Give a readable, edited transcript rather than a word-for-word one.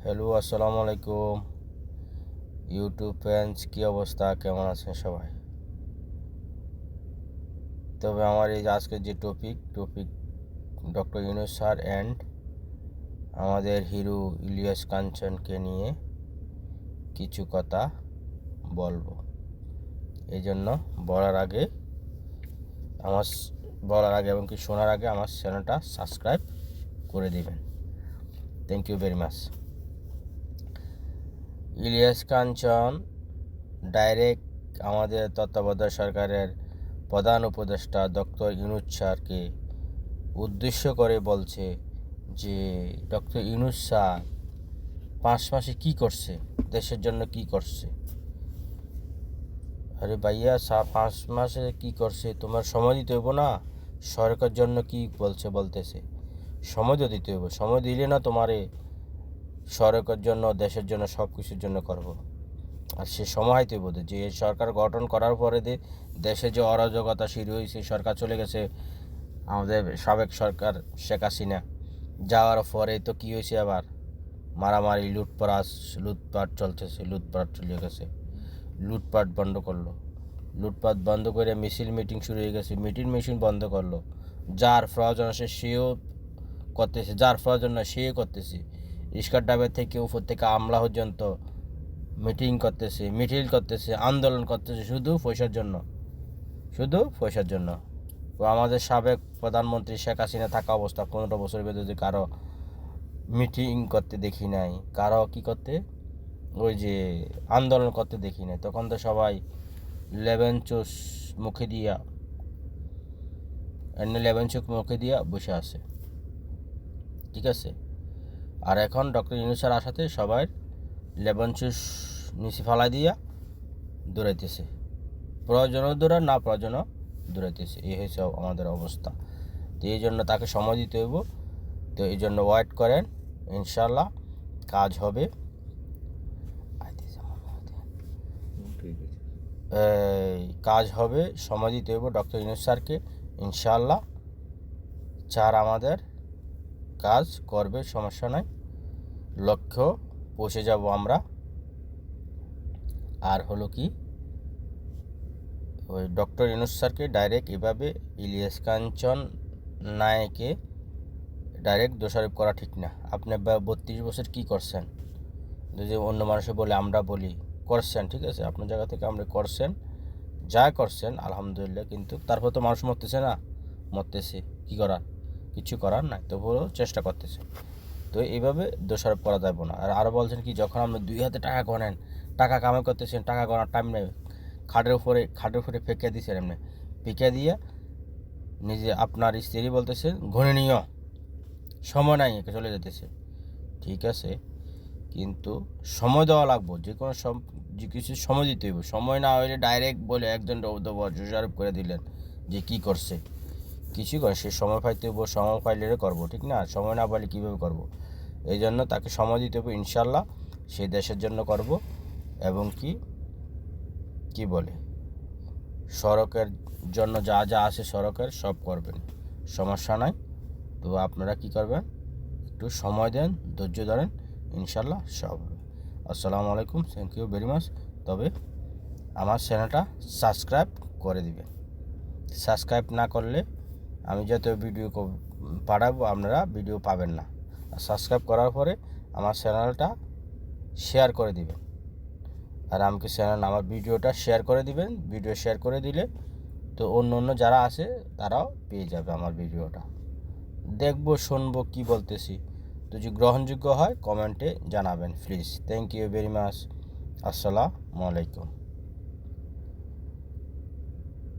Hello, আসসালামু আলাইকুম YouTube friends, কী অবস্থা, কেমন আছেন সবাই? তবে আমার এই আজকের যে topic doctor Yunus sir and আমাদের হিরো ইলিয়াস কাঞ্চনকে নিয়ে কিছু কথা বলবো। এই জন্য বলার আগে এবং কি শোনার আগে আমার চ্যানেলটা সাবস্ক্রাইব করে দিবেন। Thank you very much. Ilias Kanchan direct আমাদের তত্ত্বাবধায়ক সরকারের প্রধান উপদেষ্টা ডক্টর ইউনূস স্যারকে উদ্দেশ্য করে বলছে যে ডক্টর ইউনূস স্যার 5 মাসে কি করছে, দেশের জন্য কি করছে। আরে ভাইয়া, 5 মাসে কি করছে তোমার সময় দিতে হইব না? সরকার জন্য কি বলতেছে সময় তো দিতে হইব। সময় দিলে না তোমারে সরকার জন্য, দেশের জন্য, সব কিছুর জন্য করবো। আর সে সময় হইতে বোধ যে সরকার গঠন করার পরে দেশে যে অরাজকতা শুরু হয়েছে, সরকার চলে গেছে আমাদের সাবেক সরকার শেখ হাসিনা যাওয়ার পরে তো কী হয়েছে, আবার মারামারি লুটপাট চলতেছে। লুটপাট চলে গেছে, লুটপাট বন্ধ করলো। লুটপাট বন্ধ করে মিটিং শুরু হয়ে গেছে। মিটিং বন্ধ করলো। যার প্রয়োজন আছে সেও করতেছে, যার প্রয়োজন না সেও করতেছে। রিক্সার ড্রাইভার থেকে উপর থেকে আমলা পর্যন্ত মিটিং করতেছে, আন্দোলন করতেছে শুধু পয়সার জন্য। তো আমাদের সাবেক প্রধানমন্ত্রী শেখ হাসিনা থাকা অবস্থা 15 বছর ভিতরে কারো মিটিং করতে দেখি নাই, কারো কি করতে ওই যে আন্দোলন করতে দেখি নাই। তখন তো সবাই লেবেন চোষ মুখে দিয়া বসে আছে, ঠিক আছে। আর এখন ডক্টর ইউনূস স্যার আসাতে সবাই লেবন চুষ নিচে ফালাই দিয়া দৌড়াইতেছে। প্রয়োজনও দৌড়ান, না প্রয়োজনও দৌড়াইতেছে। এই হয়েছে আমাদের অবস্থা। তো এই জন্য তাকে সময় দিতে হইব। তো এই জন্য ওয়েট করেন, ইনশাল্লাহ কাজ হবে। সময় দিতে হইব ডক্টর ইউনূস স্যারকে। ইনশাল্লাহ স্যার আমাদের কাজ করবে, সমস্যা নাই, লক্ষ্য পৌঁছে যাব আমরা। আর হলো কি, ওই ডক্টর ইউনূস স্যারকে ডাইরেক্ট এভাবে ইলিয়াস কাঞ্চন নায়কে ডাইরেক্ট দোষারোপ করা ঠিক না। আপনি 32 বছর কী করছেন, যদি অন্য মানুষে বলে আমরা বলি করছেন, ঠিক আছে, আপনার জায়গা থেকে আমরা করছেন, যা করছেন আলহামদুলিল্লাহ। কিন্তু তারপর তো মানুষ মরতেছে কী করার, কিছু করার নাই, তবুও চেষ্টা করতেছে। তো এইভাবে দোষারোপ করা যাবে না। আর আরও বলছেন কি, যখন আপনি 2 হাতে টাকা গণেন, টাকা কামাই করতেছেন, টাকা গণার টাইম নেই, খাটের উপরে ফেঁকে দিয়েছেন, এমনি ফেঁকে দিয়ে নিজে আপনার স্ত্রী বলতেছে ঘনে নিও, সময় নাই, চলে যেতেছে, ঠিক আছে। কিন্তু সময় দেওয়া লাগবো, যে কোনো কিছু সময় দিতে হইব। সময় না হইলে ডাইরেক্ট বলে একজন দোষারোপ করে দিলেন যে কি করছে, কিছু করে। সে সময় পাইতে হইব, সময় পাইলে করবো, ঠিক না? সময় না পাইলে কীভাবে করবো? এই জন্য তাকে সময় দিতে হবে। ইনশাল্লাহ সে দেশের জন্য করব। এবং কি বলে, সড়কের জন্য যা যা আছে সড়কের সব করবেন, সমস্যা নাই। তো আপনারা কি করবেন, একটু সময় দেন, ধৈর্য ধরেন, ইনশাল্লাহ সব হবে। আসসালামু আলাইকুম, থ্যাংক ইউ ভেরি মাচ। তবে আমার চ্যানেলটা সাবস্ক্রাইব করে দিবেন। সাবস্ক্রাইব না করলে আমি যত ভিডিও পাঠাবো আপনারা ভিডিও পাবেন না। আর সাবস্ক্রাইব করার পরে আমার চ্যানেলটা শেয়ার করে দিবেন। আর আমার ভিডিওটা শেয়ার করে দিবেন। ভিডিও শেয়ার করে দিলে তো অন্য যারা আছে তারাও পেয়ে যাবে আমার ভিডিওটা, দেখবো, শুনবো কি বলতেছি। তো যদি গ্রহণযোগ্য হয় কমেন্টে জানাবেন please. Thank you very much. আসসালামু আলাইকুম।